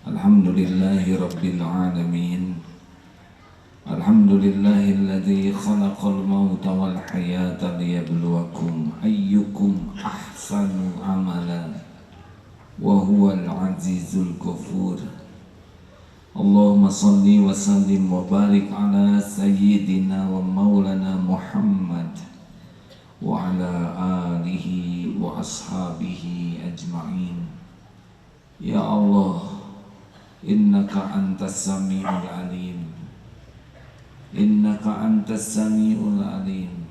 Alhamdulillahi Rabbil Alamin. Alhamdulillahilladzi khalaqal mauta wal hayata liyabluwakum ayyukum ahsanu amala wa huwal azizul ghafur. Allahumma salli wa sallim wa barik ala sayyidina wa maulana Muhammad wa ala alihi wa ashabihi ajma'in. Ya Allah, innaka antas sami'ul alim, innaka antas sami'ul alim.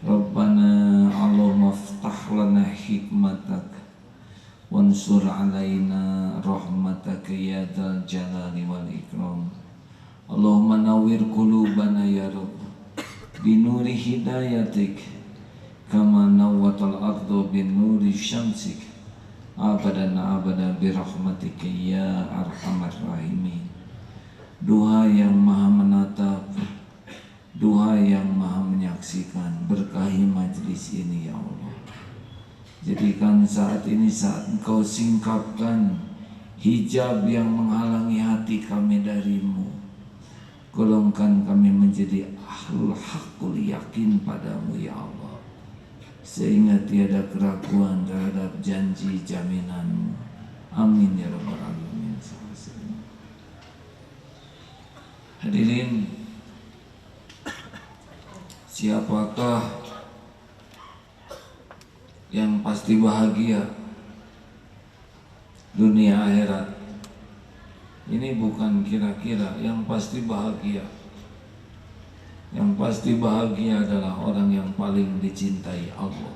Rabbana Allahumma aftah lana hikmatak wansur alaina rahmataka ya dzal jalali wal ikram. Allahumma nawwir qulubana ya Rabb binuri hidayatik kama nawwatal ardu binuri syamsik abadan abadan birahmatika ya arhamar rahimin. Doa yang maha menatap, doa yang maha menyaksikan, berkahi majlis ini ya Allah. Jadikan saat ini saat Engkau singkapkan hijab yang menghalangi hati kami darimu. Golongkan kami menjadi ahlul haqqul yakin padamu ya Allah, sehingga tiada keraguan terhadap janji jaminanmu. Amin ya rabbal alamin. Hadirin, siapakah yang pasti bahagia dunia akhirat? Ini bukan kira-kira, yang pasti bahagia. Yang pasti bahagia adalah orang yang paling dicintai Allah,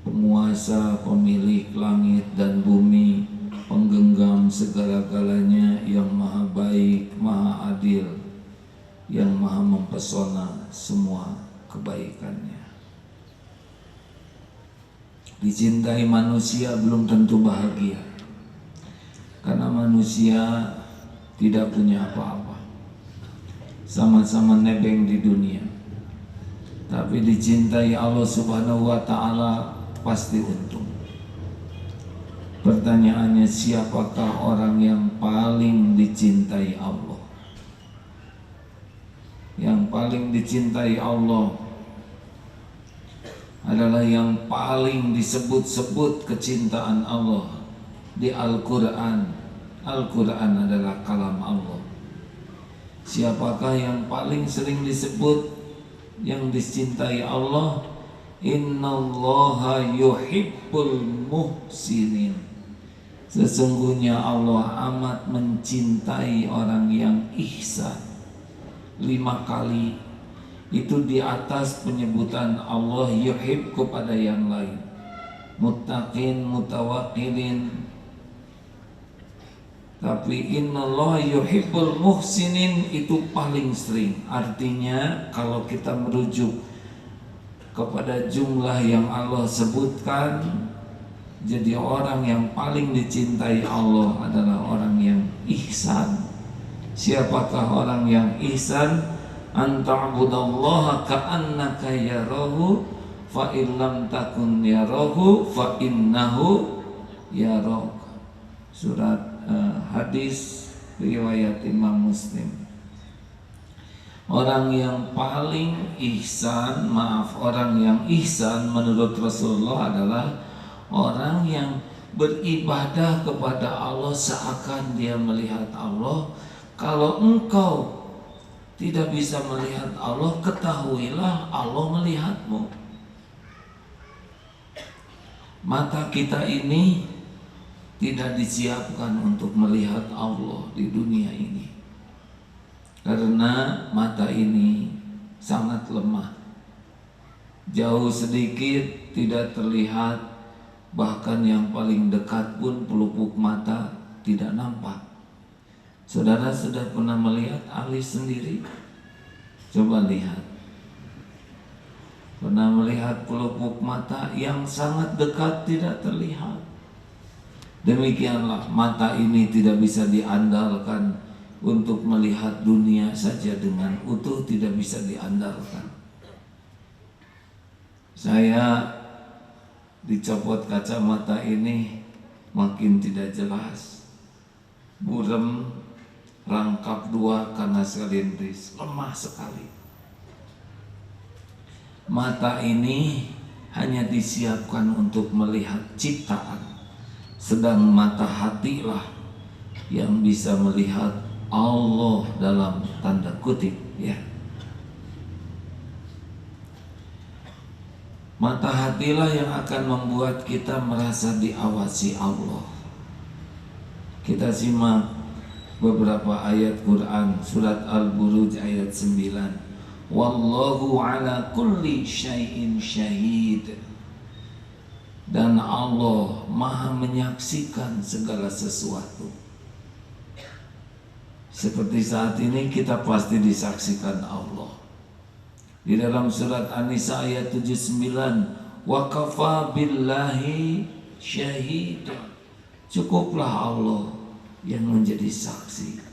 penguasa, pemilik langit dan bumi, penggenggam segala-galanya, yang maha baik, maha adil, yang maha mempesona semua kebaikannya. Dicintai manusia belum tentu bahagia, karena manusia tidak punya apa-apa, sama-sama nebeng di dunia. Tapi dicintai Allah Subhanahu wa ta'ala pasti untung. Pertanyaannya, siapakah orang yang paling dicintai Allah? Yang paling dicintai Allah adalah yang paling disebut-sebut kecintaan Allah di Al-Quran. Al-Quran adalah kalam Allah. Siapakah yang paling sering disebut yang dicintai Allah? Innallaha yuhibbul muhsinin. Sesungguhnya Allah amat mencintai orang yang ihsan. 5 kali itu di atas penyebutan Allah yuhib kepada yang lain. Muttaqin, mutawakkilin. Tapi innallaha yuhibbul muhsinin itu paling sering. Artinya kalau kita merujuk kepada jumlah yang Allah sebutkan, jadi orang yang paling dicintai Allah adalah orang yang ihsan. Siapakah orang yang ihsan? Anta'budallaha ka'annaka yarahu fa illam takun yarahu fa innahu yaraka. Surat hadis riwayat Imam Muslim. Orang yang paling ihsan, orang yang ihsan menurut Rasulullah adalah orang yang beribadah kepada Allah seakan dia melihat Allah. Kalau engkau tidak bisa melihat Allah, ketahuilah Allah melihatmu. Mata kita ini tidak disiapkan untuk melihat Allah di dunia ini, karena mata ini sangat lemah. Jauh sedikit tidak terlihat, bahkan yang paling dekat pun pelupuk mata tidak nampak. Saudara sudah pernah melihat alis sendiri? Coba lihat. Pernah melihat pelupuk mata yang sangat dekat tidak terlihat? Demikianlah mata ini tidak bisa diandalkan untuk melihat dunia saja dengan utuh, tidak bisa diandalkan. Saya dicopot kacamata ini makin tidak jelas, burem, rangkap dua karena selindris, lemah sekali. Mata ini hanya disiapkan untuk melihat ciptaan, sedang mata hatilah yang bisa melihat Allah dalam tanda kutip, ya. Mata hatilah yang akan membuat kita merasa diawasi Allah. Kita simak beberapa ayat Quran, surat Al-Buruj ayat 9. Wallahu ala kulli syai'in syahid. Dan Allah maha menyaksikan segala sesuatu. Seperti saat ini kita pasti disaksikan Allah. Di dalam surat An-Nisa ayat 79, wa kafa billahi syahida. Cukuplah Allah yang menjadi saksi.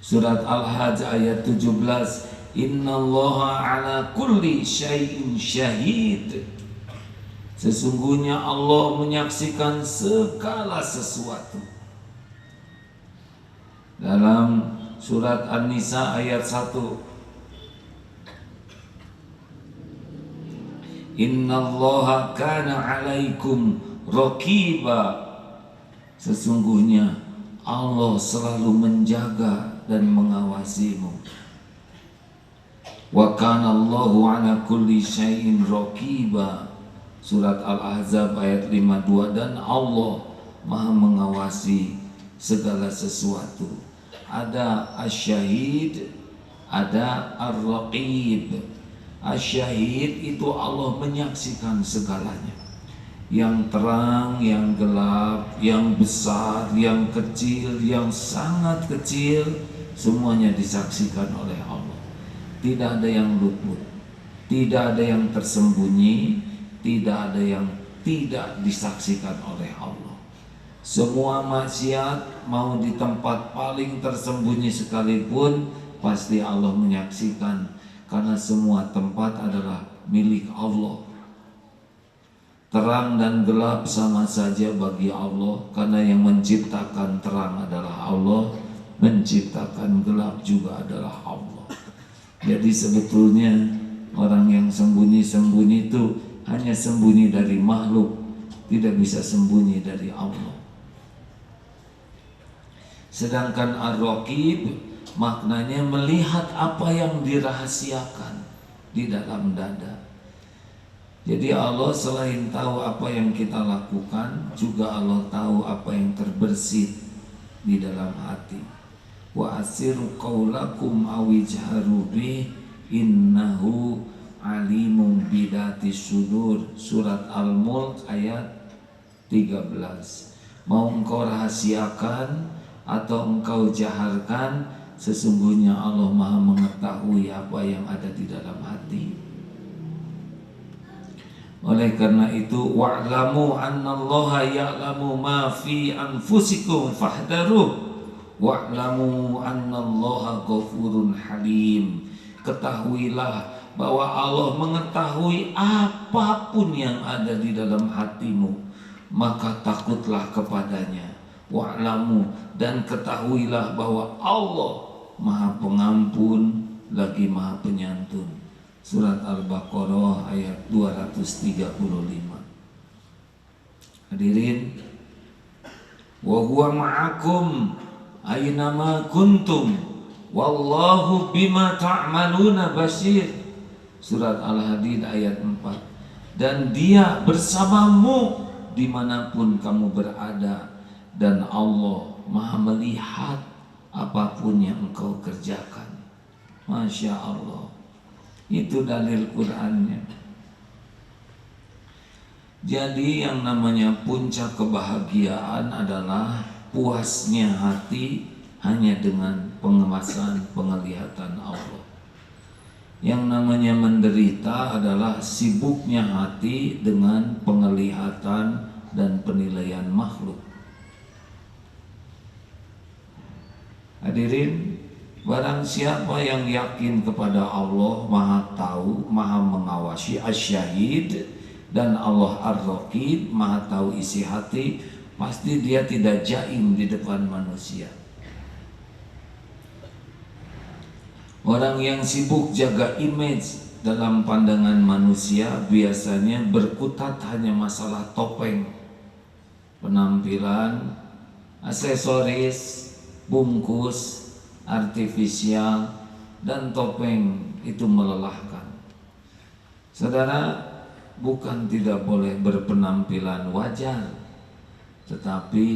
Surat Al-Hajj ayat 17, innallaha ala kulli syai'in syahid. Sesungguhnya Allah menyaksikan segala sesuatu. Dalam surat An-Nisa ayat 1, innallaha kana 'alaikum raqiba. Sesungguhnya Allah selalu menjaga dan mengawasimu. Wa kana Allahu 'ala kulli syai'in raqiba. Surat Al-Ahzab ayat 52, dan Allah maha mengawasi segala sesuatu. Ada asyahid, ada ar-raqib. Asyahid itu Allah menyaksikan segalanya, yang terang, yang gelap, yang besar, yang kecil, yang sangat kecil, semuanya disaksikan oleh Allah. Tidak ada yang luput, tidak ada yang tersembunyi, tidak ada yang tidak disaksikan oleh Allah. Semua maksiat mau di tempat paling tersembunyi sekalipun pasti Allah menyaksikan, karena semua tempat adalah milik Allah. Terang dan gelap sama saja bagi Allah, karena yang menciptakan terang adalah Allah, menciptakan gelap juga adalah Allah. Jadi sebetulnya orang yang sembunyi-sembunyi itu hanya sembunyi dari makhluk, tidak bisa sembunyi dari Allah. Sedangkan ar-raqib maknanya melihat apa yang dirahasiakan di dalam dada. Jadi Allah selain tahu apa yang kita lakukan, juga Allah tahu apa yang terbersit di dalam hati. Wa asiru qaulakum awijharu bih innahu alimun bidati sudur. Surat Al-Mulk ayat 13. Mau engkau rahasiakan atau engkau jaharkan, sesungguhnya Allah maha mengetahui apa yang ada di dalam hati. Oleh karena itu, wa'lamu annallaha ya'lamu ma fi anfusikum fahdharuh wa'lamu annallaha ghafurun halim. Ketahuilah bahwa Allah mengetahui apapun yang ada di dalam hatimu, maka takutlah kepadanya. Wa'lamu, dan ketahuilah bahwa Allah maha pengampun lagi maha penyantun. Surat Al-Baqarah ayat 235. Hadirin, wa huwa ma'akum aynama kuntum wallahu bima ta'maluna basir. Surat Al-Hadid ayat 4. Dan dia bersamamu dimanapun kamu berada, dan Allah maha melihat apapun yang engkau kerjakan. Masya Allah. Itu dalil Qur'annya. Jadi yang namanya puncak kebahagiaan adalah puasnya hati hanya dengan penglihatan penglihatan Allah. Yang namanya menderita adalah sibuknya hati dengan penglihatan dan penilaian makhluk. Hadirin, barang siapa yang yakin kepada Allah maha tahu, maha mengawasi, asyahid, Dan Allah Ar-Raqib, Maha tahu isi hati. Pasti dia tidak jaim di depan manusia. Orang yang sibuk jaga image dalam pandangan manusia biasanya berkutat hanya masalah topeng, penampilan, aksesoris, bungkus, artifisial, dan topeng itu melelahkan. Saudara, bukan tidak boleh berpenampilan wajar, tetapi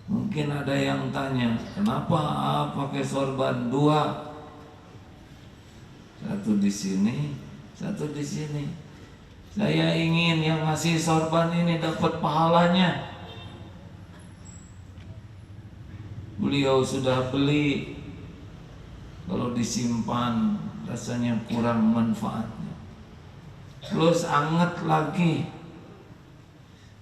mungkin ada yang tanya, kenapa pakai sorban dua? Satu di sini, satu di sini. Saya ingin yang ngasih sorban ini dapat pahalanya. Beliau sudah beli, kalau disimpan rasanya kurang manfaatnya. Plus anget lagi.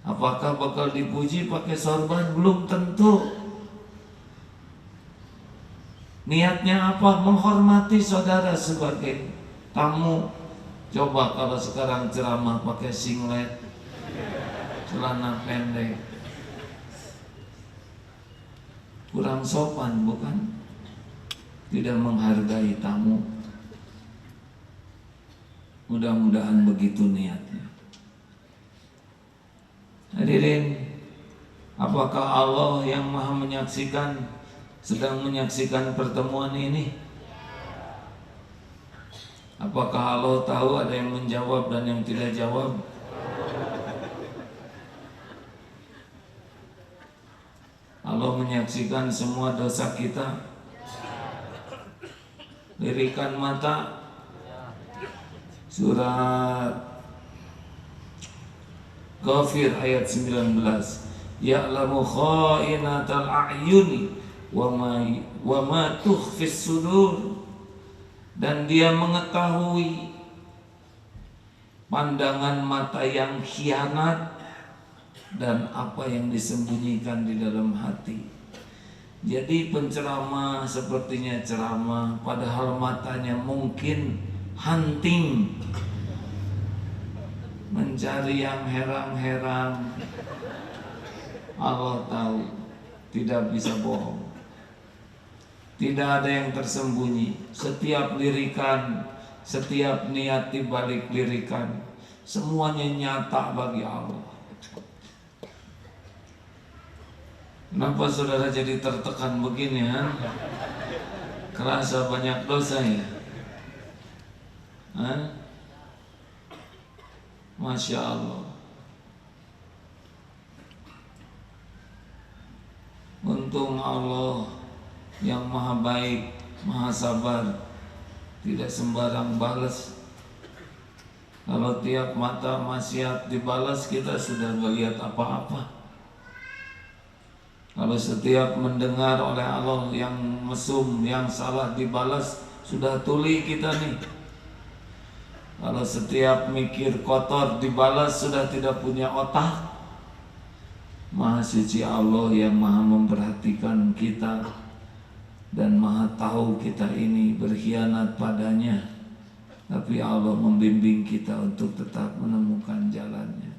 Apakah bakal dipuji pakai sorban? Belum tentu. Niatnya apa? Menghormati saudara sebagai tamu. Coba kalau sekarang ceramah pakai singlet, celana pendek, kurang sopan bukan? Tidak menghargai tamu. Mudah-mudahan begitu niatnya. Hadirin, apakah Allah yang Maha menyaksikan sedang menyaksikan pertemuan ini? Apakah Allah tahu ada yang menjawab dan yang tidak jawab? Allah menyaksikan semua dosa kita. Lirikan mata. Surat Ghafir ayat 19. Ya'lamu kha'inatal a'yuni wa ma tukhfis sudur. Dan dia mengetahui pandangan mata yang khianat dan apa yang disembunyikan di dalam hati. Jadi penceramah sepertinya ceramah, padahal matanya mungkin hunting, mencari yang heran-heran. Allah tahu, tidak bisa bohong. Tidak ada yang tersembunyi. Setiap lirikan, setiap niat di balik lirikan, semuanya nyata bagi Allah. Kenapa saudara jadi tertekan begini, ha? Kerasa banyak dosa ya? Ha? Masya Allah. Untung Allah yang maha baik, maha sabar, tidak sembarang balas. Kalau tiap mata maksiat dibalas, kita sudah melihat apa-apa. Kalau setiap mendengar oleh Allah yang mesum, yang salah dibalas, sudah tuli kita nih. Kalau setiap mikir kotor dibalas, sudah tidak punya otak. Maha suci Allah yang maha memperhatikan kita dan maha tahu kita ini berkhianat padanya, tapi Allah membimbing kita untuk tetap menemukan jalannya.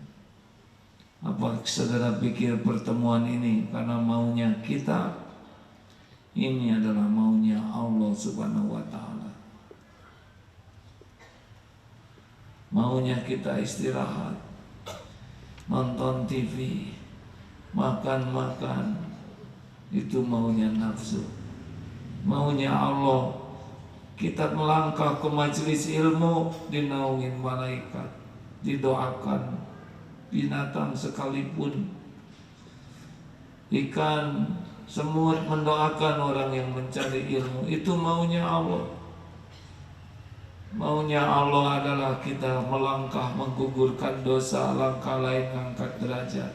Apa saudara pikir pertemuan ini karena maunya kita? Ini adalah maunya Allah Subhanahu wa ta'ala. Maunya kita istirahat, nonton TV, makan-makan, itu maunya nafsu. Maunya Allah, kita melangkah ke majelis ilmu, dinaungin malaikat, didoakan binatang sekalipun, ikan, semut mendoakan orang yang mencari ilmu. Itu maunya Allah. Maunya Allah adalah kita melangkah menggugurkan dosa, langkah lain mengangkat derajat.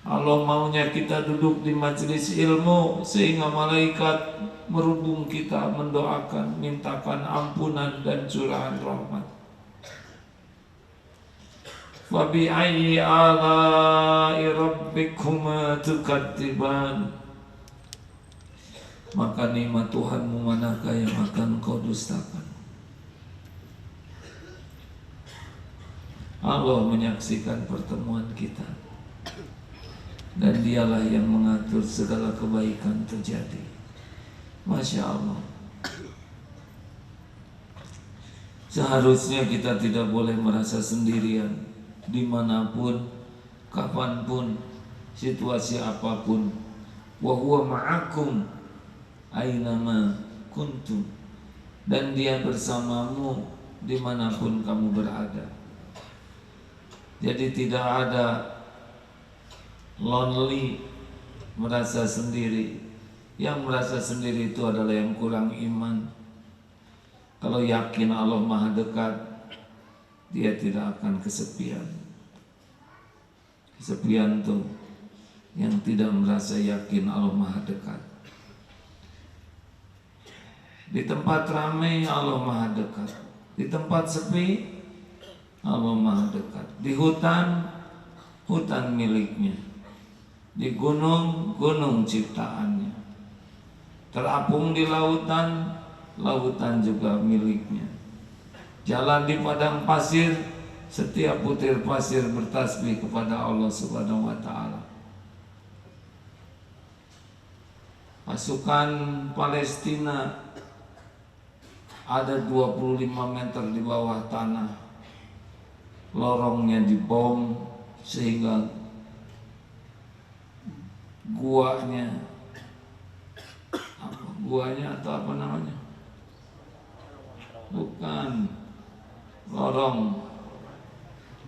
Allah maunya kita duduk di majelis ilmu sehingga malaikat merubung kita, mendoakan, mintakan ampunan dan curahan rahmat. Wa bi ayyi ala'i rabbikuma tukadziban. Maka nikmat Tuhanmu manakah yang akan kau dustakan? Allah menyaksikan pertemuan kita, dan dialah yang mengatur segala kebaikan terjadi. Masya Allah. Seharusnya kita tidak boleh merasa sendirian dimanapun, kapanpun, situasi apapun. Wa huwa ma'akum aynama kuntum, dan dia bersamamu dimanapun kamu berada. Jadi tidak ada lonely, merasa sendiri. Yang merasa sendiri itu adalah yang kurang iman. Kalau yakin Allah Maha dekat, dia tidak akan kesepian. Kesepian tuh yang tidak merasa yakin Allah Maha dekat. Di tempat ramai Allah Maha dekat, di tempat sepi Allah Maha dekat. Di hutan, hutan miliknya. Di gunung, gunung ciptaannya. Terapung di lautan, lautan juga miliknya. Jalan di padang pasir, setiap butir pasir bertasbih kepada Allah Subhanahu wa taala. Pasukan Palestina ada 25 meter di bawah tanah. Lorongnya dibom sehingga guanya atau apa namanya? Bukan, lorong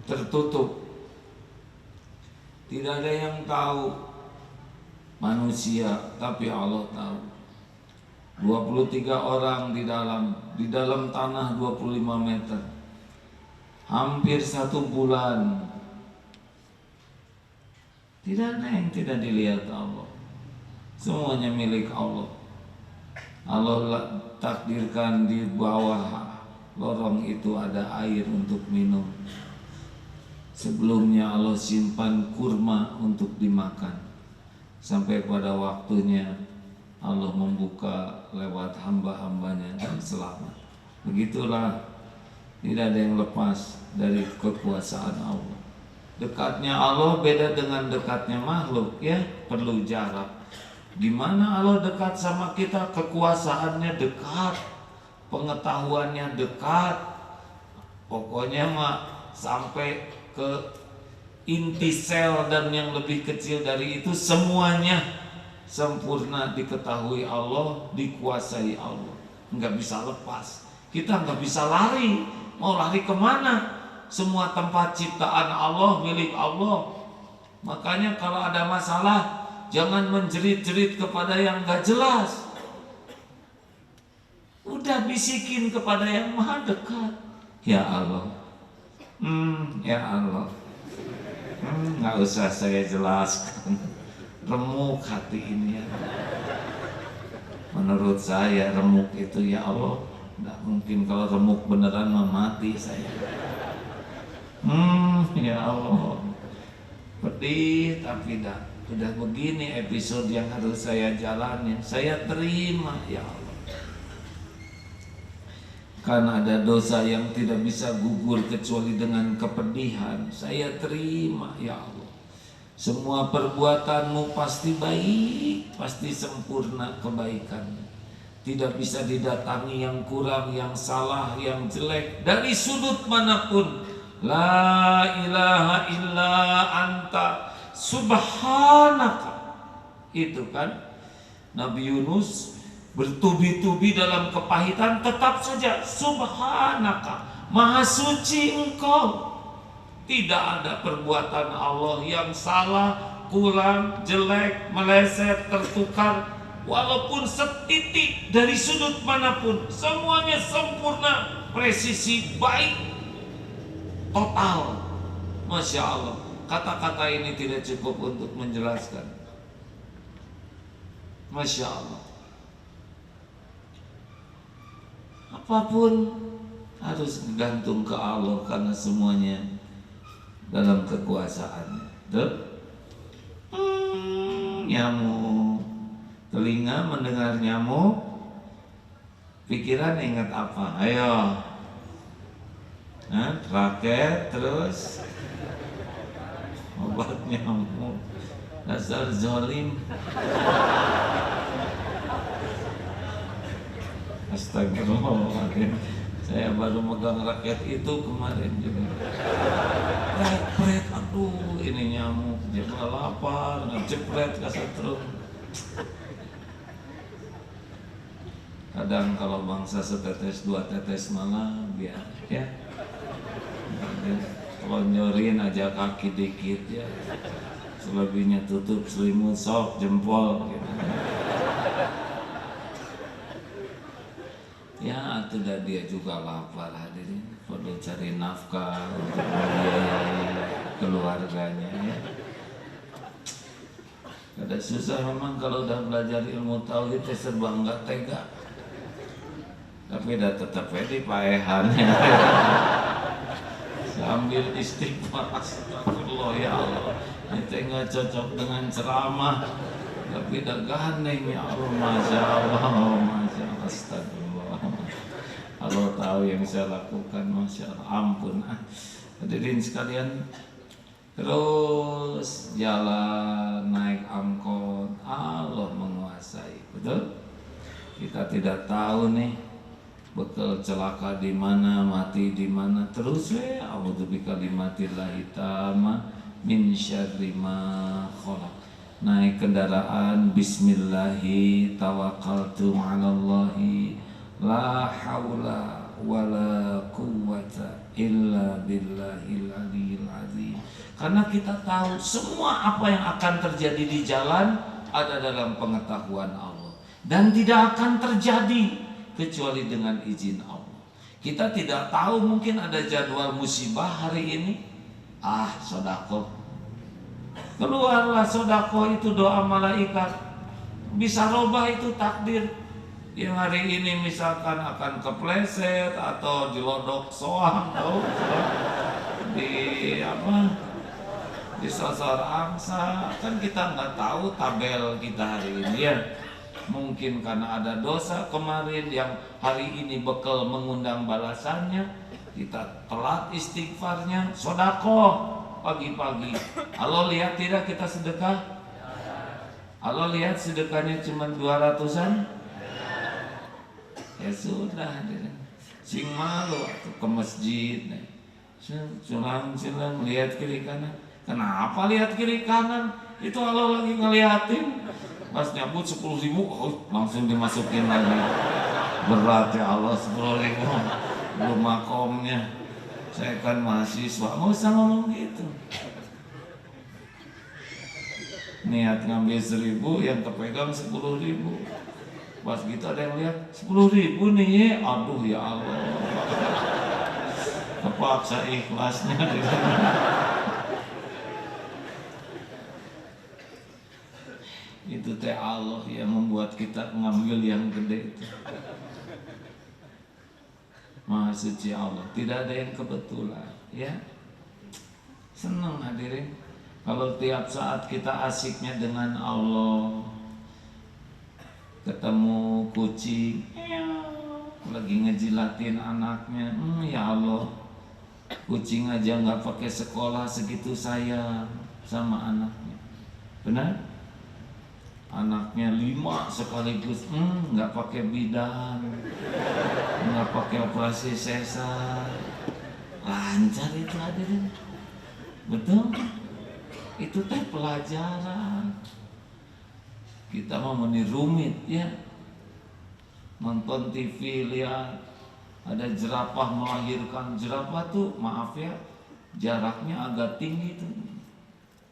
tertutup. Tidak ada yang tahu, manusia, tapi Allah tahu. 23 orang di dalam tanah 25 meter. Hampir 1 bulan. Tidak ada yang tidak dilihat Allah. Semuanya milik Allah. Allah takdirkan di bawah lorong itu ada air untuk minum. Sebelumnya Allah simpan kurma untuk dimakan. Sampai pada waktunya Allah membuka lewat hamba-hambanya dan selamat. Begitulah, tidak ada yang lepas dari kekuasaan Allah. Dekatnya Allah beda dengan dekatnya makhluk, ya, perlu jarak. Gimana Allah dekat sama kita? Kekuasaannya dekat, pengetahuannya dekat. Pokoknya mah sampai ke inti sel dan yang lebih kecil dari itu semuanya sempurna diketahui Allah, dikuasai Allah. Nggak bisa lepas. Kita nggak bisa lari. Mau lari kemana? Semua tempat ciptaan Allah milik Allah. Makanya kalau ada masalah, jangan menjerit-jerit kepada yang nggak jelas. Udah bisikin kepada yang maha dekat. Ya Allah, ya Allah, nggak usah saya jelaskan. Remuk hati ini ya. Menurut saya remuk itu, ya Allah, nggak mungkin kalau remuk beneran mati saya. Ya Allah, pedih tapi dah. Udah begini episode yang harus saya jalanin, saya terima ya Allah. Karena ada dosa yang tidak bisa gugur kecuali dengan kepedihan, saya terima ya Allah. Semua perbuatanmu pasti baik, pasti sempurna kebaikannya. Tidak bisa didatangi yang kurang, yang salah, yang jelek dari sudut manapun. La ilaha illa anta subhanaka. Itu kan Nabi Yunus bertubi-tubi dalam kepahitan, tetap saja subhanaka, maha suci engkau. Tidak ada perbuatan Allah yang salah, kurang, jelek, meleset, tertukar. Walaupun setitik dari sudut manapun, semuanya sempurna, presisi, baik, total. Masya Allah. Kata-kata ini tidak cukup untuk menjelaskan. Masya Allah. Apapun harus bergantung ke Allah, karena semuanya dalam kekuasaannya. Nyamuk, telinga mendengar nyamuk, pikiran ingat apa? Ayo, Raket terus obat nyamuk, dasar zolim. Astagfirullahaladzim. Saya baru megang raket itu kemarin juga. Pret, aduh ini nyamuk, dia lapar, ngejepret kesetrum. Kadang kalau bangsa setetes dua tetes malah biar ya. Kalau nyorin aja kaki dikit ya, selebihnya tutup selimut sok jempol gitu. Ya itu dah dia juga lapar hadirin, perlu cari nafkah untuk membiayai keluarganya ya. Ada susah memang kalau udah belajar ilmu tauhid serba enggak tega. Tapi dah tetap pede paehannya. Sambil istighfar, astagfirullah ya Allah. Itu enggak cocok dengan ceramah. Tapi dah gandeng ya Allah, masya Allah, masya Allah, astagfirullah. Allah tahu yang saya lakukan, masya Allah, ampun. Hadirin sekalian, terus jalan naik angkot, Allah menguasai, betul? Kita tidak tahu nih bekal celaka di mana, mati di mana. Terus a'udzubika kalimatillahi tamma min syarri ma khalaq. Naik kendaraan, bismillahi tawakkaltu 'alallahi la haula wala quwwata illa billahil aliyil azim. Karena kita tahu semua apa yang akan terjadi di jalan ada dalam pengetahuan Allah dan tidak akan terjadi kecuali dengan izin Allah. Kita tidak tahu, mungkin ada jadwal musibah hari ini. Sodako, keluarlah sodako, itu doa malaikat. Bisa robah itu takdir. Yang hari ini misalkan akan kepleset atau dilodok soang, tahu di sosor angsa, kan kita nggak tahu tabel kita hari ini ya. Mungkin karena ada dosa kemarin yang hari ini bekal mengundang balasannya, kita telat istighfarnya, sodako pagi-pagi. Allah lihat tidak kita sedekah? Allah lihat sedekahnya cuma 200-an? Ya sudah, sing malu ke masjid, culang lihat kiri kanan. Kenapa lihat kiri kanan? Itu Allah lagi ngeliatin. Pas nyabut 10.000, langsung dimasukin lagi. Berat ya Allah, 10.000 belum makomnya. Saya kan mahasiswa, nggak usah ngomong gitu. Niat ngambil 1.000, yang kepegang 10.000. Pas gitu ada yang lihat 10.000 nih, aduh ya Allah. Kepaksa ikhlasnya. Itu teh Allah yang membuat kita ngambil yang gede itu. Maha suci Allah, tidak ada yang kebetulan, ya. Senang hadirin kalau tiap saat kita asiknya dengan Allah. Ketemu kucing lagi ngejilatin anaknya, ya Allah, kucing aja nggak pakai sekolah segitu sayang sama anaknya. Benar? Anaknya 5 sekaligus, nggak pakai bidan, nggak pakai operasi sesar, lancar itu hadirin. Betul? Itu teh pelajaran. Kita mau rumit ya, nonton TV lihat ada jerapah melahirkan. Jerapah tuh maaf ya, jaraknya agak tinggi tuh.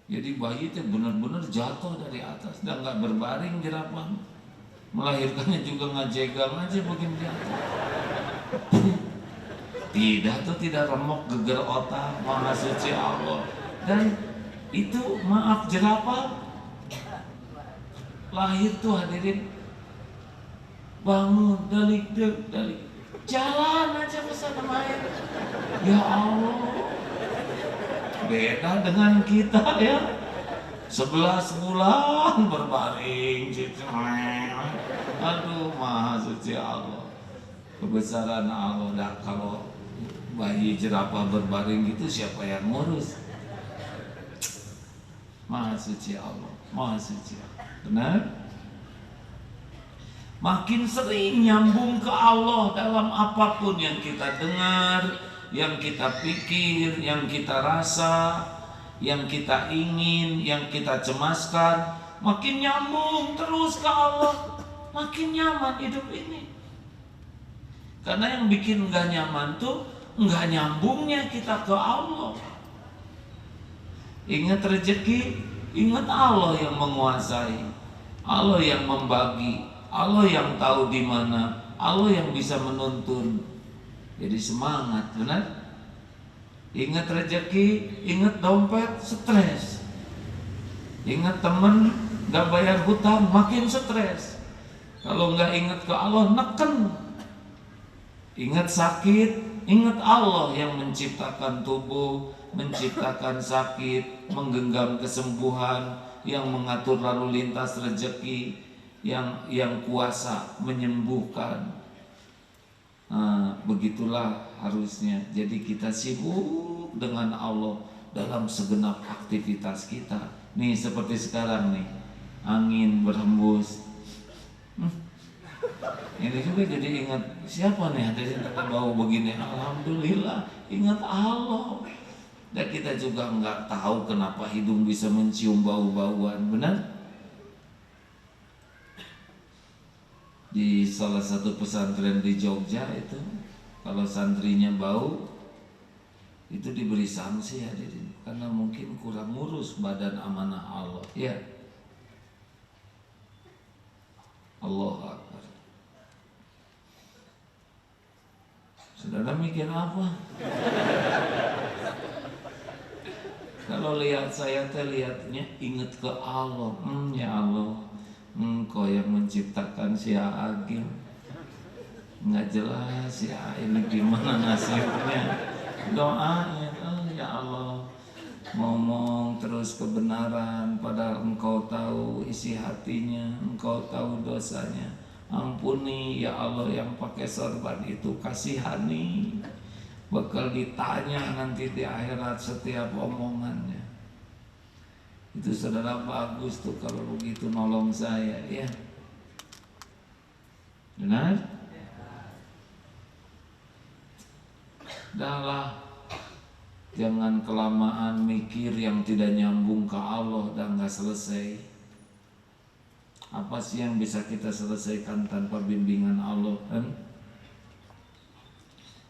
Jadi bayi itu benar-benar jatuh dari atas dan nggak berbaring jerapah. Melahirkannya juga ngajegang aja begini jatuh. Tidak remuk geger otak, Maha suci Allah. Dan itu maaf, jerapah lahir tuh hadirin, bangun dalik jalan aja ke sana main. Ya Allah, beda dengan kita ya. 11 bulan berbaring gitu. Aduh, Maha suci Allah, kebesaran Allah. Dah kalau bayi jerapah berbaring gitu siapa yang ngurus? Maha suci Allah, maha suci Allah. Benar? Makin sering nyambung ke Allah dalam apapun yang kita dengar, yang kita pikir, yang kita rasa, yang kita ingin, yang kita cemaskan, makin nyambung terus ke Allah, makin nyaman hidup ini. Karena yang bikin nggak nyaman tuh nggak nyambungnya kita ke Allah. Ingat rezeki, ingat Allah yang menguasai, Allah yang membagi, Allah yang tahu di mana, Allah yang bisa menuntun. Jadi semangat, benar? Ingat rezeki, ingat dompet, stres. Ingat temen gak bayar hutang, makin stres. Kalau nggak ingat ke Allah, neken. Ingat sakit, ingat Allah yang menciptakan tubuh, menciptakan sakit, menggenggam kesembuhan, yang mengatur lalu lintas rezeki, yang kuasa menyembuhkan. Nah, begitulah harusnya. Jadi kita sibuk dengan Allah dalam segenap aktivitas kita. Nih seperti sekarang nih, angin berhembus. Ini juga jadi ingat siapa nih ada yang bau begini. Alhamdulillah, ingat Allah. Dan kita juga nggak tahu kenapa hidung bisa mencium bau-bauan, benar? Di salah satu pesantren di Jogja itu, kalau santrinya bau, itu diberi sanksi hadirin, karena mungkin kurang ngurus badan amanah Allah. Ya, Allah Akbar. Saudara mikir apa? Kalau lihat saya lihatnya ingat ke Allah. Ya Allah, Engkau yang menciptakan si Agil. Nggak jelas ya ini gimana nasibnya. Doanya, ya Allah, ngomong terus kebenaran, padahal Engkau tahu isi hatinya, Engkau tahu dosanya. Ampuni ya Allah yang pakai sorban itu, kasihani. Bakal ditanya nanti di akhirat setiap omongannya. Itu saudara bagus tuh kalau begitu nolong saya, ya. Benar? Dahlah, jangan kelamaan mikir yang tidak nyambung ke Allah dan gak selesai. Apa sih yang bisa kita selesaikan tanpa bimbingan Allah, kan?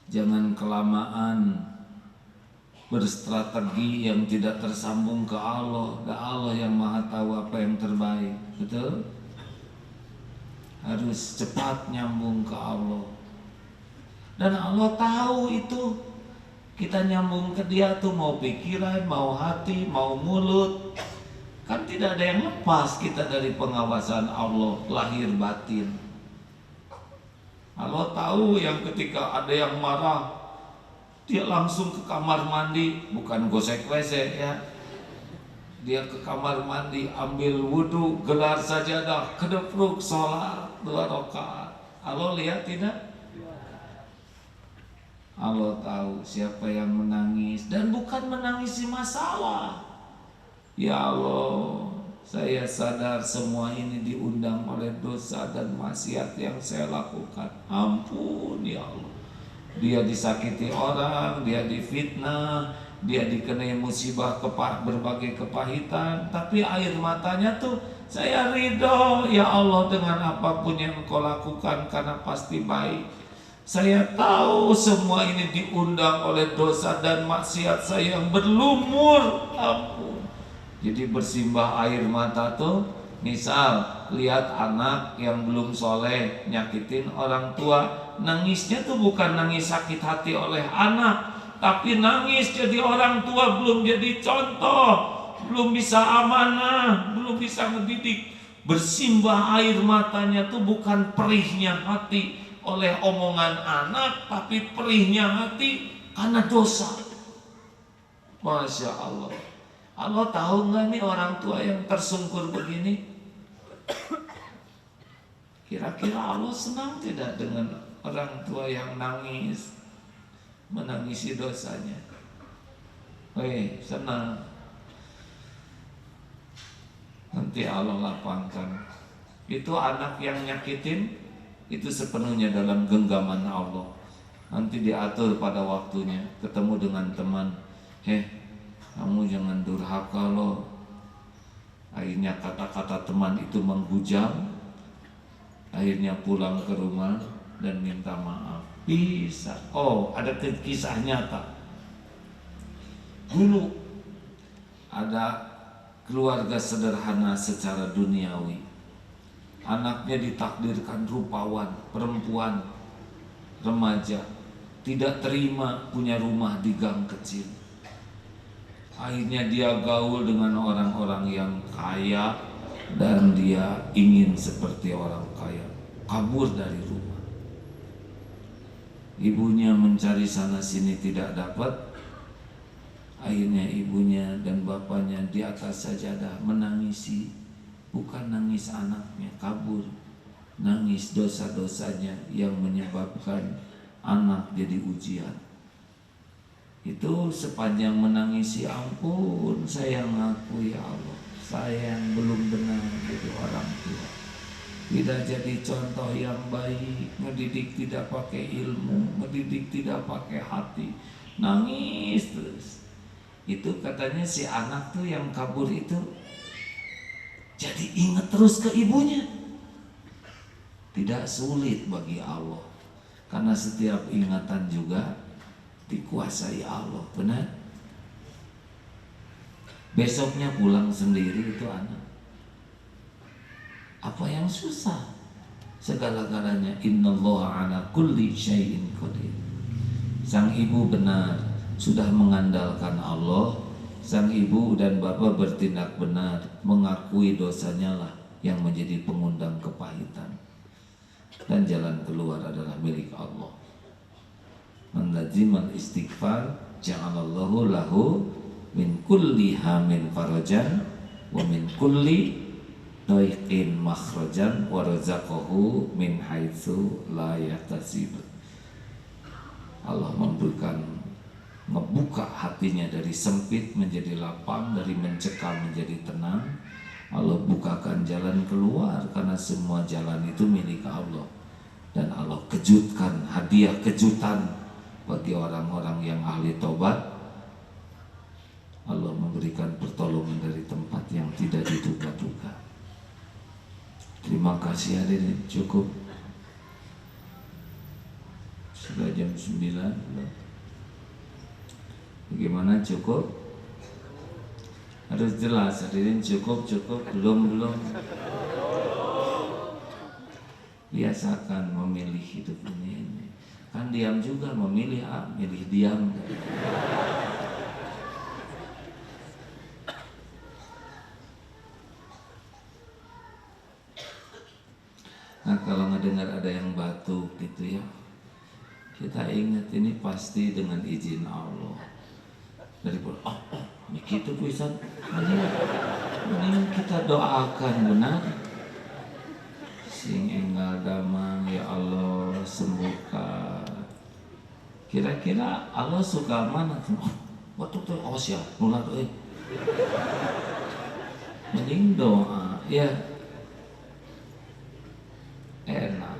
Jangan kelamaan berstrategi yang tidak tersambung ke Allah. Dan Allah yang maha tahu apa yang terbaik. Betul? Harus cepat nyambung ke Allah. Dan Allah tahu itu. Kita nyambung ke Dia tuh mau pikiran, mau hati, mau mulut. Kan tidak ada yang lepas kita dari pengawasan Allah lahir batin. Allah tahu yang ketika ada yang marah, dia langsung ke kamar mandi, bukan gosek WC ya. Dia ke kamar mandi, ambil wudhu, gelar sajadah, kedepruk sholat 2 rakaat. Allah lihat tidak? Allah tahu siapa yang menangis dan bukan menangisi masalah. Ya Allah, saya sadar semua ini diundang oleh dosa dan maksiat yang saya lakukan. Ampun ya Allah. Dia disakiti orang, dia difitnah, dia dikenai musibah berbagai kepahitan, tapi air matanya tuh saya ridho ya Allah dengan apapun yang Engkau lakukan karena pasti baik. Saya tahu semua ini diundang oleh dosa dan maksiat saya yang berlumur. Ampun. Jadi bersimbah air mata tuh, misal lihat anak yang belum soleh nyakitin orang tua, nangisnya tuh bukan nangis sakit hati oleh anak, tapi nangis jadi orang tua belum jadi contoh, belum bisa amanah, belum bisa mendidik. Bersimbah air matanya tuh bukan perihnya hati oleh omongan anak, tapi perihnya hati karena dosa. Masya Allah. Allah tahu nggak nih orang tua yang tersungkur begini? Kira-kira Allah senang tidak dengan orang tua yang nangis? menangisi dosanya. Senang, nanti Allah lapangkan. Itu anak yang nyakitin, itu sepenuhnya dalam genggaman Allah. Nanti diatur pada waktunya, ketemu dengan teman, kamu jangan durhaka loh. Akhirnya kata-kata teman itu menghujam, akhirnya pulang ke rumah dan minta maaf. Bisa. Ada kisah nyata. Dulu ada keluarga sederhana secara duniawi. Anaknya ditakdirkan rupawan, perempuan, remaja, tidak terima punya rumah di gang kecil. Akhirnya dia gaul dengan orang-orang yang kaya dan dia ingin seperti orang kaya, kabur dari rumah. Ibunya mencari sana sini tidak dapat. Akhirnya ibunya dan bapaknya di atas sajadah menangisi, bukan nangis anaknya kabur, nangis dosa-dosanya yang menyebabkan anak jadi ujian. Itu sepanjang menangisi, ampun saya ngaku ya Allah, saya yang belum benar jadi orang tua, tidak jadi contoh yang baik, mendidik tidak pakai ilmu, mendidik tidak pakai hati, nangis terus. Itu katanya si anak tuh yang kabur itu jadi ingat terus ke ibunya. Tidak sulit bagi Allah, karena setiap ingatan juga dikuasai Allah, benar? Besoknya pulang sendiri itu anak. Apa yang susah? Segala-galanya innallaha ala kulli syai'in qadir. Sang ibu benar, sudah mengandalkan Allah. Sang ibu dan bapak bertindak benar, mengakui dosanya lah yang menjadi pengundang kepahitan. Dan jalan keluar adalah milik Allah. Man lazimal istighfar ja'alallahu lahu min kulli hamin farajan wa min kulli dhaiqin makhrajan wa razaqahu min haitsu la yahtasib. Allah membuka hatinya dari sempit menjadi lapang, dari mencekam menjadi tenang. Allah bukakan jalan keluar, karena semua jalan itu milik Allah. Dan Allah kejutkan, hadiah kejutan bagi orang-orang yang ahli tobat. Allah memberikan pertolongan dari tempat yang tidak diduga-duga. Terima kasih hadirin, cukup. Sudah jam 9. Bagaimana, cukup? Harus jelas hadirin, cukup, belum. Biasakan memilih hidup ini. Kan diam juga memilih, milih diam. Nah, kalau ngedengar ada yang batuk gitu ya, kita ingat ini pasti dengan izin Allah. Daripada begitu pisan, mending kita doakan, benar. Sing enggal damang ya Allah sembuhkan. Kira-kira Allah suka mana tuh? Batuk tuh awas ya, nular tuh. Mending doa ya. Enak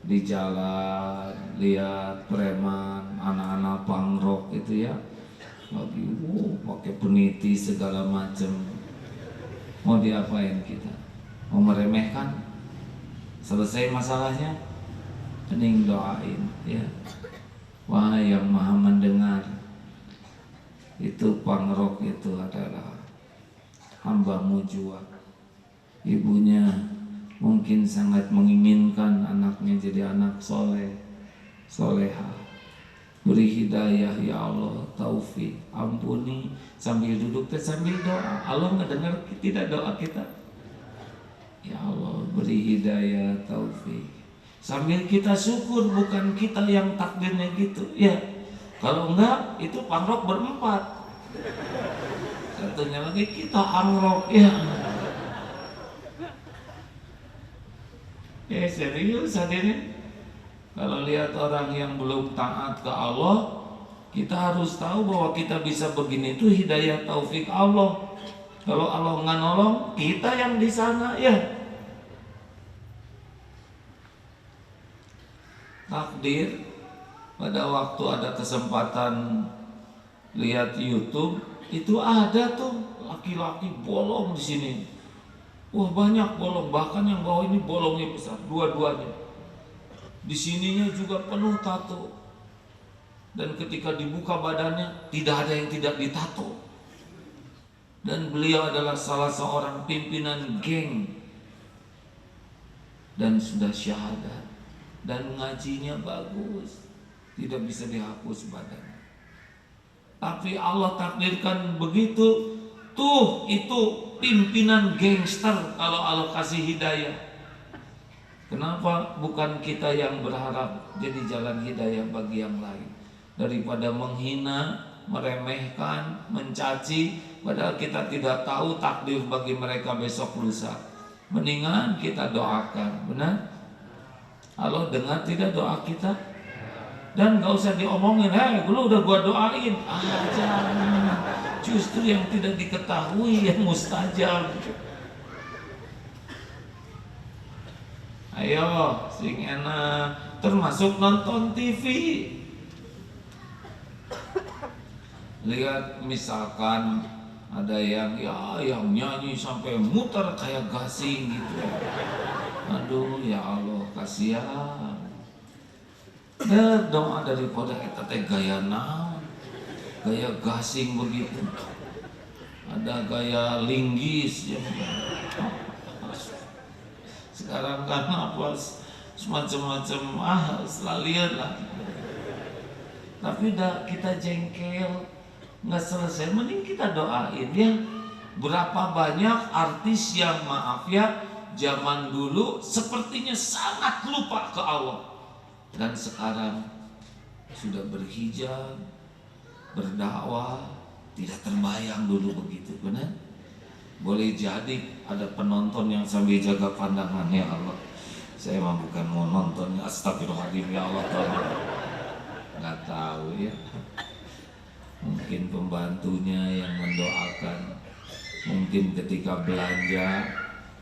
di jalan lihat preman, anak-anak pangrok itu ya, lagi pakai peniti segala macam. Mau diapain kita? Mau meremehkan? Selesai masalahnya, mending doain ya. Wahai yang maha mendengar, itu pangrok itu adalah hambamu jua. Ibunya mungkin sangat menginginkan anaknya jadi anak soleh, soleha. Beri hidayah ya Allah, taufik, ampuni. Sambil duduk sambil doa. Allah mendengar tidak doa kita. Ya Allah, beri hidayah, taufik. Sambil kita syukur, bukan kita yang takdirnya gitu ya. Kalau enggak, itu pangrok berempat. Satunya lagi kita angrok ya. Serius hadirin. Kalau lihat orang yang belum taat ke Allah, Kita harus tahu bahwa kita bisa begini itu hidayah taufik Allah. Kalau Allah nggak nolong, kita yang di sana ya. Takdir, pada waktu ada kesempatan lihat YouTube, itu ada tuh laki-laki bolong di sini. Wah, banyak bolong, bahkan yang bawah ini bolongnya besar, dua-duanya. Di sininya juga penuh tato. Dan ketika dibuka badannya, tidak ada yang tidak ditato. Dan beliau adalah salah seorang pimpinan geng dan sudah syahadat. Dan ngajinya bagus, tidak bisa dihapus badannya. Tapi Allah takdirkan begitu. Tuh, itu pimpinan gangster kalau Allah kasih hidayah. Kenapa bukan kita yang berharap jadi jalan hidayah bagi yang lain? Daripada menghina, meremehkan, mencaci, padahal kita tidak tahu takdir bagi mereka besok lusa. Mendingan kita doakan, benar? Allah dengar tidak doa kita? Dan gak usah diomongin, hei lu udah gua doain. Jangan. Justru yang tidak diketahui yang mustajab. Ayo, sing enak. Termasuk nonton TV. Lihat misalkan ada yang nyanyi sampai muter kayak gasing gitu. Aduh ya Allah, kasihan. Doa daripada kita teh gaya naon, gaya gasing begitu. Ada gaya linggis ya. Sekarang kan apa semacam-macam selalian lah. Tapi kita jengkel, nggak selesai. Mending kita doain ya. Berapa banyak artis yang maaf ya, zaman dulu sepertinya sangat lupa ke Allah. Dan sekarang sudah berhijab, berdakwah, tidak terbayang dulu begitu, benar? Boleh jadi ada penonton yang sambil jaga pandangan, ya Allah, saya mah bukan mau nonton, astagfirullahaladzim ya Allah, tolong. Nggak tahu ya, mungkin pembantunya yang mendoakan, mungkin ketika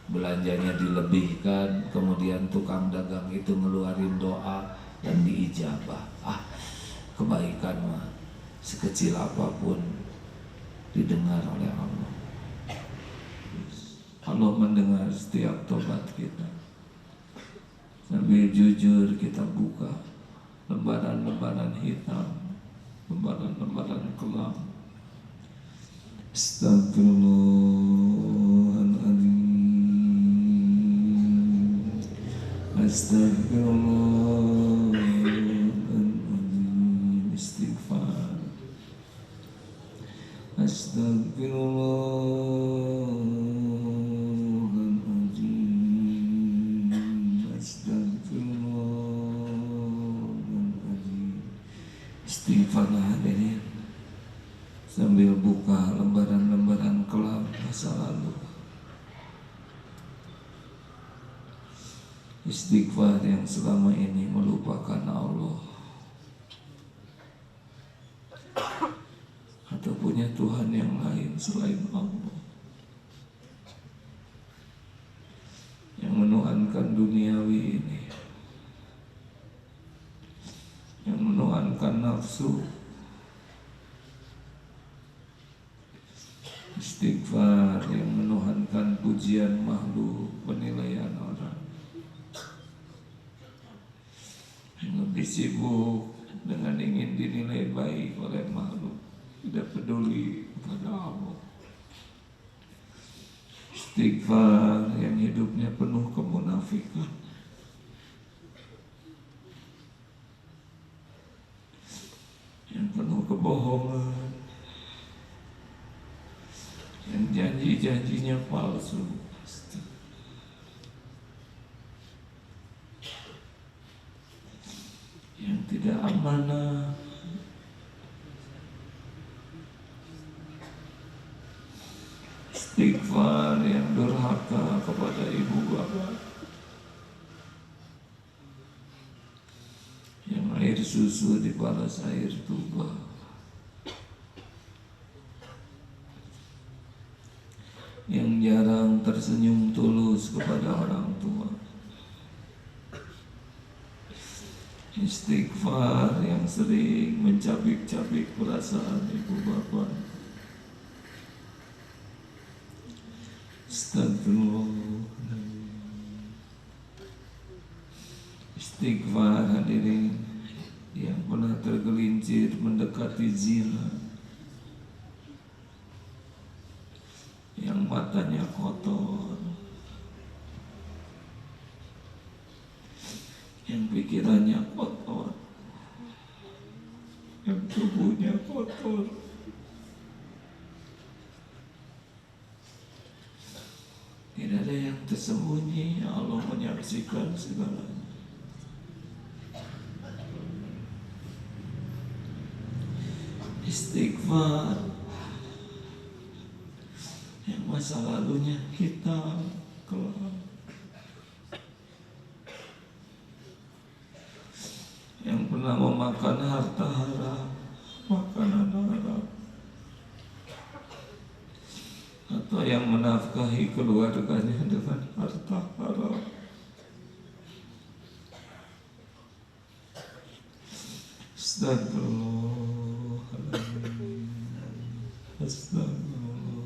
belanjanya dilebihkan, kemudian tukang dagang itu ngeluarin doa dan diijabah. Kebaikan mah sekecil apapun didengar oleh Allah. Allah mendengar setiap tobat kita. Sambil jujur kita buka lembaran-lembaran hitam, lembaran-lembaran kelam. Astagfirullahaladzim, astagfirullahaladzim, istighfar. Astagfirullahaladzim, astagfirullahaladzim, istighfarlah hadirin. Sambil buka lembaran-lembaran kelam masa lalu. Istighfar yang selama ini melupakan Allah atau punya Tuhan yang lain selain Allah, yang menuhankan duniawi ini, yang menuhankan nafsu. Istighfar yang menuhankan pujian makhluk, penilaian orang, yang lebih sibuk dengan ingin dinilai baik oleh makhluk, tidak peduli kepada Allah. Istighfar yang hidupnya penuh kemunafikan, yang penuh kebohongan, yang janji-janjinya palsu, yang tidak amanah, istighfar yang durhaka kepada ibu bapak, yang air susu dibalas air tuba. jarang tersenyum tulus kepada orang tua. Istighfar yang sering mencabik-cabik perasaan ibu bapak. Astagfirullah. Istighfar hadirin yang pernah tergelincir mendekati zina, yang matanya kotor, yang pikirannya kotor, yang tubuhnya kotor. Tidak ada yang tersembunyi, Allah menyaksikan segalanya. Istighfar yang masa lalunya hitam kelam, yang pernah memakan harta haram, makanan haram, atau yang menafkahi keluarganya dengan harta haram. Astagfirullahaladzim. Astagfirullah.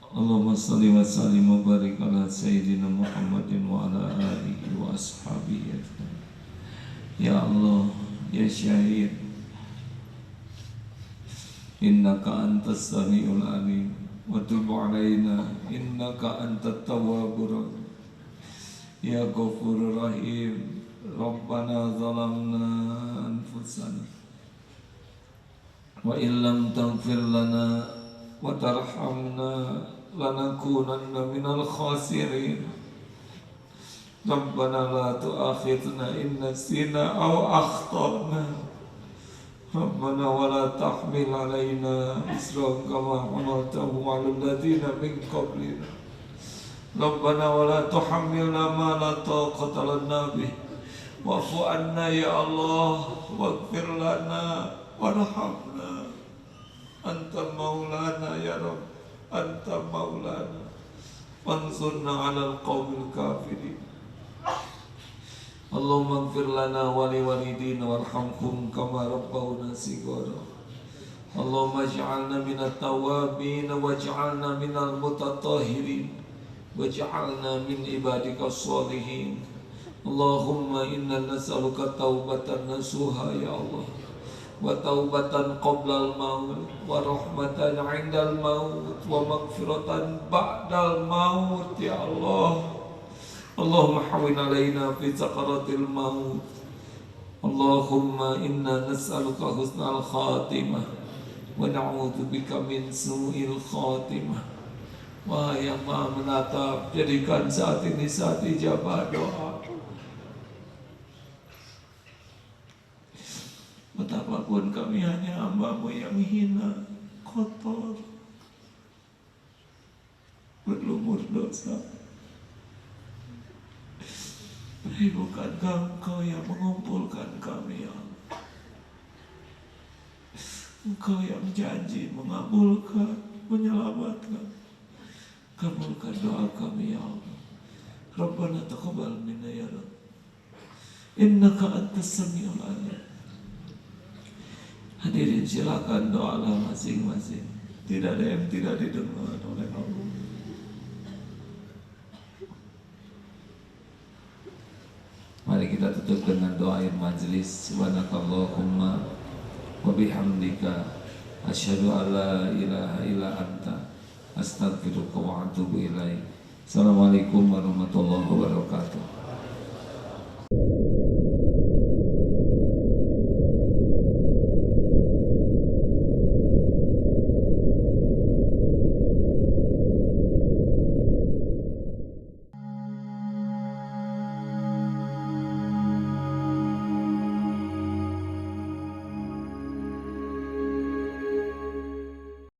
Allahumma salli wa sallim wa barik ala Sayyidina Muhammadin wa ala alihi wa ashabihi ajma'in. Ya Allah, ya Syahid, innaka antas sami'ul alim wa tub alaina innaka antat tawwabur rahim. Ya Ghafurur Rahim, Rabbana zalamna anfusana wa illam taghfir lana wa tarhamna lanakunanna minal khasirin. Rabbana la tu'akhidna in nasina aw akhtana. Rabbana wa la tahmil alaina isran kama hamaltahu 'alal ladzina min qablina. Rabbana wa la tuhammilna ma la taqata lana bih. Wa'fu anna ya Allah, waghfir lana warhamna. Anta maulana ya Rabb, anta maulana. Fansurna 'alal qaumil kafirin. Allahumma ighfir lana wa li walidina warhamhum kama rabbawna shighara. Allahumma ij'alna minat tawwabin waj'alna minal mutatahhirin waj'alna min ibadika sholihin. Allahumma inna nas'aluka taubatan nasuha ya Allah, wa taubatan qoblal maut, wa rahmatan 'indal maut, wa maghfiratan ba'dal maut ya Allah. Allahumma hawwin 'alaina fi sakaratil maut. Allahumma inna nas'aluka husnal khatimah wa na'udzubika min su'il khatimah. Wahai yang Maha Menatap, jadikan saat ini saat ijabah doa. Betapapun kami hanya hamba-Mu yang hina, kotor, berlumur dosa. Tapi bukankah Engkau yang mengumpulkan kami ya Allah? Engkau yang janji mengabulkan, menyelamatkan. Kabulkan doa kami ya Allah. Rabbana taqabbal minna ya Rabb, innaka antas sami'ul alim. Hadirin silakan doalah masing-masing. Tidak ada yang tidak didengar oleh Allah. Mari kita tutup dengan doa akhir majlis. Subhanakallahumma wa bihamdika asyhadu an la ilaha illa anta astaghfiruka wa atubu ilaik. Assalamualaikum warahmatullahi wabarakatuh.